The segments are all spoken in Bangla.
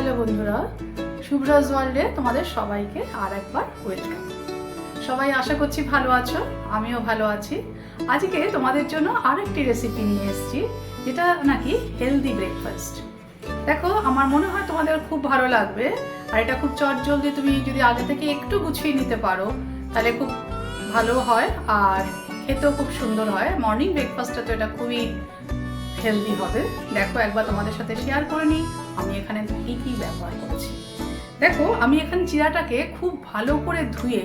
হ্যালো বন্ধুরা, শুভ্রাজ ওয়ার্ল্ডে তোমাদের সবাইকে আর একবার ওয়েলকাম। সবাই আশা করছি ভালো আছো, আমিও ভালো আছি। আজকে তোমাদের জন্য আরেকটি রেসিপি নিয়ে এসেছি, যেটা নাকি হেলদি ব্রেকফাস্ট। দেখো, আমার মনে হয় তোমাদের খুব ভালো লাগবে। আর এটা খুব চটজলদি, তুমি যদি আগে থেকে একটু গুছিয়ে নিতে পারো তাহলে খুব ভালো হয়, আর খেতেও খুব সুন্দর হয়। মর্নিং ব্রেকফাস্টটা তো এটা খুবই হেলদি হবে। দেখো, একবার তোমাদের সাথে শেয়ার করে নিই আমি এখানে কী কী ব্যবহার করছি। দেখো, আমি এখানে চিড়াটাকে খুব ভালো করে ধুয়ে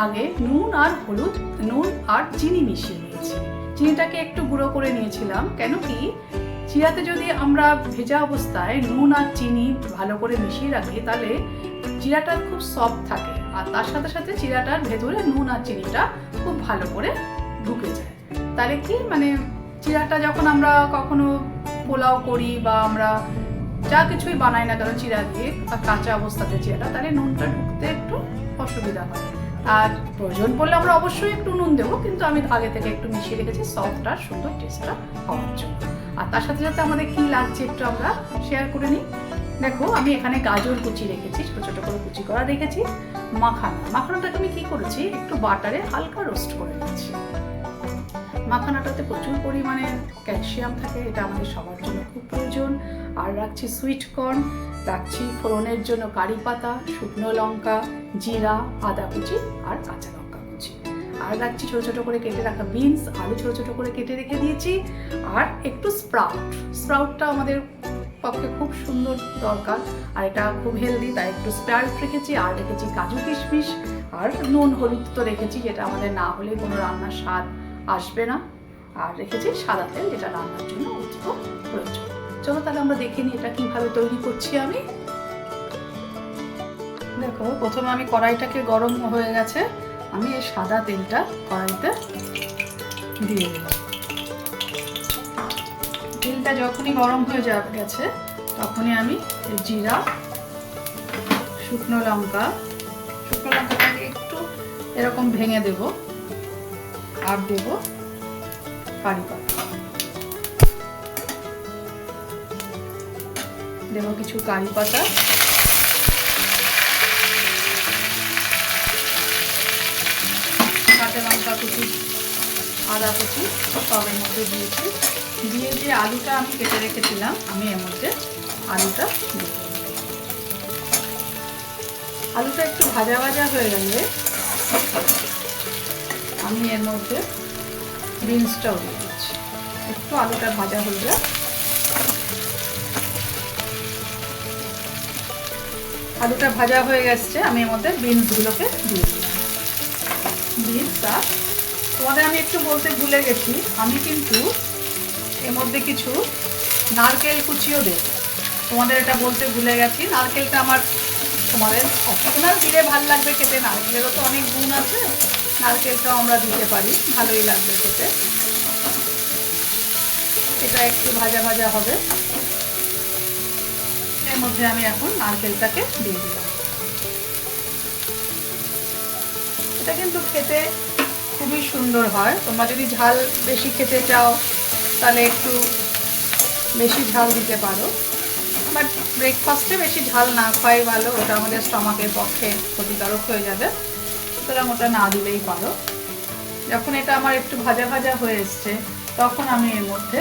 আগে নুন আর চিনি মিশিয়ে নিয়েছি। চিনিটাকে একটু গুঁড়ো করে নিয়েছিলাম, কেন কি চিড়াতে যদি আমরা ভেজা অবস্থায় নুন আর চিনি ভালো করে মিশিয়ে রাখি তাহলে চিড়াটা খুব সফট থাকে, আর তার সাথে সাথে চিড়াটার ভেতরে নুন আর চিনিটা খুব ভালো করে ঢুকে যায়। তাহলে কি চিড়াটা যখন আমরা কখনো পোলাও করি বা আমরা যা কিছুই বানাই না কেন চিড়া দিয়ে, কাঁচা অবস্থাতে চিড়াটা, তাহলে নুনটা ঢুকতে একটু অসুবিধা হয়। আর প্রয়োজন পড়লে আমরা অবশ্যই একটু নুন দেবো, কিন্তু আমি আগে থেকে একটু মিশিয়ে রেখেছি সফট আর সুন্দর টেস্টটা হওয়ার জন্য। আর তার সাথে সাথে আমাদের কি লাগছে একটু আমরা শেয়ার করে নিই। দেখো, আমি এখানে গাজর কুচি রেখেছি, ছোটো ছোটো করে কুচি করা রেখেছি। মাখানাটাকে আমি কি করেছি, একটু বাটারে হালকা রোস্ট করে নিচ্ছি। মাখানাটাতে প্রচুর পরিমাণে ক্যালসিয়াম থাকে, এটা আমাদের সবার জন্য খুব প্রয়োজন। আর রাখছি সুইট কর্ন, রাখছি ফোড়নের জন্য কারি পাতা, শুকনো লঙ্কা, জিরা, আদা কুচি আর কাঁচা লঙ্কা কুচি। আর রাখছি ছোটো ছোটো করে কেটে রাখা বিনস, আলু ছোটো ছোটো করে কেটে রেখে দিয়েছি। আর একটু স্প্রাউটটা আমাদের পক্ষে খুব সুন্দর দরকার, আর এটা খুব হেলদি, তাই একটু স্প্রাউট রেখেছি। আর রেখেছি কাজু কিশমিশ, আর নুন হলুদ তো রেখেছি, যেটা আমাদের না হলে কোনো রান্নার স্বাদ আসবে না। আর রেখেছি সাদা তেল, যেটা রান্নার জন্য অতীব প্রয়োজন। চলো তাহলে আমরা দেখে নিই এটা কিভাবে তৈরি করছি আমি। দেখো, প্রথমে আমি কড়াইটাকে গরম হয়ে গেছে, আমি এই সাদা তেলটা কড়াইতে দিয়ে দিলাম। তেলটা যখনই গরম হয়ে গেছে তখনই আমি জিরা, শুকনো লঙ্কাটাকে একটু এরকম ভেঙে দেব, আর দেব কারি পাতা, দেব কিছু কারি পাতা, কাঁচা লঙ্কা কুচি, আদা কুচি সবের মধ্যে দিয়েছি। দিয়ে যে আলুটা আমি কেটে রেখেছিলাম, আমি এর মধ্যে আলুটা দিয়ে দেব। আলুটা একটু ভাজা ভাজা হয়ে গেলে আমি এর মধ্যে বিনসটাও দিয়ে দিচ্ছি। একটু আলুটা ভাজা হয়ে যায়, আলুটা ভাজা হয়ে গেছে, আমি এর মধ্যে বিনসগুলোকে দিয়ে দিলাম। বিনসটা তোমাদের আমি একটু বলতে ভুলে গেছি, আমি কিন্তু এর মধ্যে কিছু নারকেল কুচিও দেব। তোমাদের এটা বলতে ভুলে গেছি, নারকেলটা আমার তোমাদের অপশনাল, দিলে ভালো লাগবে খেতে। নারকেলেরও তো অনেক গুণ আছে, নারকেলটাও আমরা দিতে পারি, ভালোই লাগবে খেতে। এটা একটু ভাজা ভাজা হবে, এর মধ্যে আমি এখন নারকেলটাকে দিয়ে দিলাম। এটা কিন্তু খেতে খুবই সুন্দর হয়। তোমরা যদি ঝাল বেশি খেতে চাও তাহলে একটু বেশি ঝাল দিতে পারো, বাট ব্রেকফাস্টে বেশি ঝাল না খাওয়াই ভালো, ওটা আমাদের স্টমাকের পক্ষে ক্ষতিকারক হয়ে যাবে, সুতরাং ওটা না দিলেই পারো। যখন এটা আমার একটু ভাজা ভাজা হয়ে এসছে তখন আমি এর মধ্যে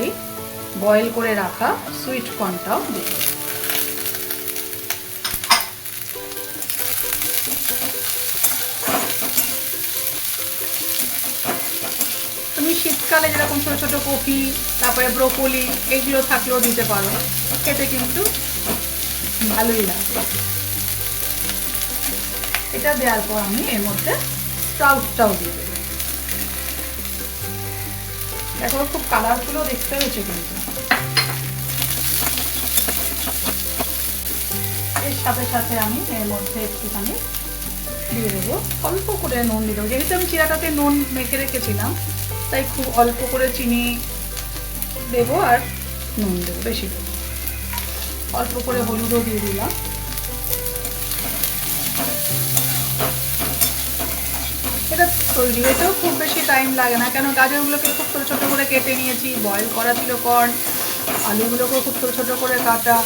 এই বয়েল করে রাখা সুইট কর্নটাও দিই। তুমি শীতকালে যেরকম ছোটো ছোটো কপি, তারপরে ব্রোকলি, এগুলো থাকলেও দিতে পারো, খেতে কিন্তু ভালোই লাগবে। এটা দেওয়ার পর আমি এর মধ্যে স্প্রাউটটাও দিয়ে দেবো। দেখো, খুব কালারফুলও দেখতে হয়েছে কিন্তু। এর সাথে সাথে আমি এর মধ্যে একটুখানি দিয়ে দেবো, অল্প করে নুন দিয়ে দেবো। যেহেতু আমি চিড়াটাতে নুন মেখে রেখেছিলাম, তাই খুব অল্প করে চিনি দেবো আর নুন দেবো, বেশি দেবো। অল্প করে হলুদও দিয়ে দিলাম। এটা তৈরি হতেও খুব বেশি টাইম লাগে না, কেন গাজরগুলোকে খুব ছোটো ছোটো করে কেটে নিয়েছি, বয়েল করা ছিল কর্ন, আলুগুলোকেও খুব ছোটো ছোটো করে কাটা,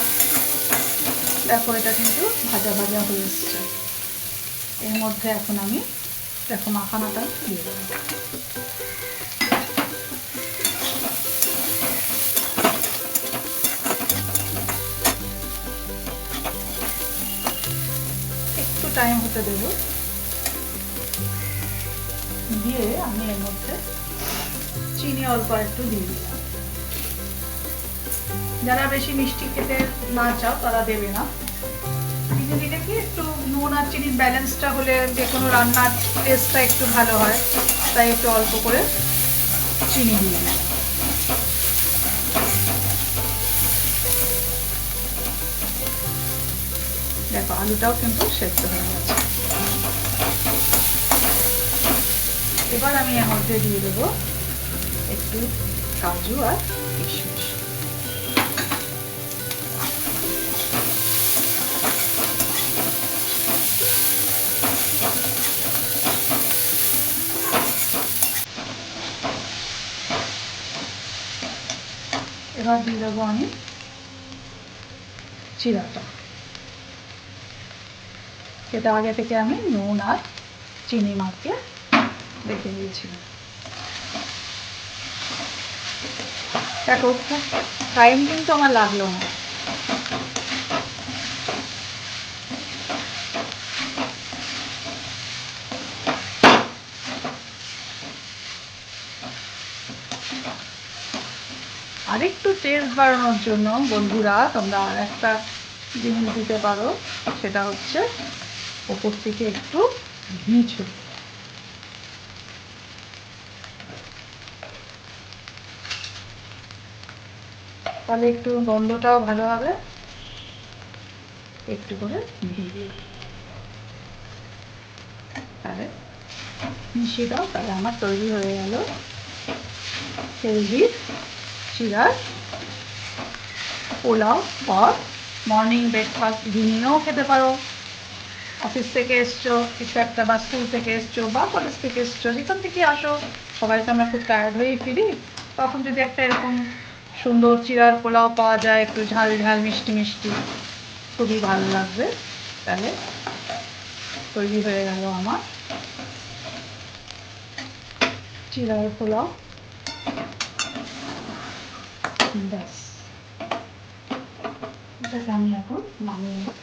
দেখো এটা কিন্তু ভাজা ভাজা হয়ে এসছে। এর মধ্যে এখন আমি দেখো মাখানাটা দিয়ে দেবো। একটু টাইম হতে দেবো, দিয়ে আমি এর মধ্যে চিনি অল্প একটু দিয়ে দিলাম। যারা বেশি মিষ্টি খেতে না চাও তারা দেবে না। চিনি দিলে কি একটু নুন আর চিনির ব্যালেন্সটা হলে যে কোনো রান্নার টেস্টটা একটু ভালো হয়, তাই একটু অল্প করে চিনি দিয়ে দিলাম। দেখো আলুটাও কিন্তু সেদ্ধ হয়ে গেছে। এবার আমি এর মধ্যে দিয়ে দেবো একটু কাজু আর কিশমিশ। এবার দিয়ে দেবো আমি চিরাটা, এটা আগে থেকে আমি নুন আর চিনি মাখিয়ে রেখে দিয়েছিলাম। দেখো টাইম কিন্তু আমার লাগলো না। আরেকটু টেস্ট বাড়ানোর জন্য বন্ধুরা তোমরা আর একটা জিনিস দিতে পারো, সেটা হচ্ছে ওপর থেকে একটু ঘি ছড়িয়ে। তাহলে একটু গন্ধটাও ভালো হবে। একটু করে ঘি দিয়ে তাহলে মিশিয়ে দাও। তাহলে আমার তৈরি হয়ে গেল হেলদি চিড়ার পোলাও বা মর্নিং ব্রেকফাস্ট। দিনেও খেতে পারো, অফিস থেকে এসছো কিছু একটা, বা স্কুল থেকে এসছো বা কলেজ থেকে এসছো, যেখান থেকে আসো সবাই তো আমরা খুব টায়ার্ড হয়েই ফিরি, তখন যদি একটা এরকম সুন্দর চিড়ার পোলাও পাওয়া যায়, একটু ঝাল ঝাল মিষ্টি মিষ্টি, খুবই ভালো লাগবে। তাহলে তৈরি হয়ে গেল আমার চিড়ার পোলাও। ব্যাস, এটাকে আমি এখন নামিয়ে নেব।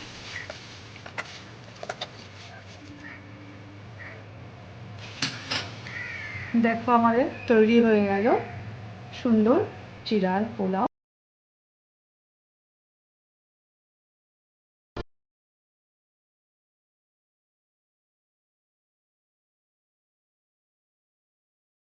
দেখো আমাদের তৈরি হয়ে গেল সুন্দর চিড়ার পোলাও।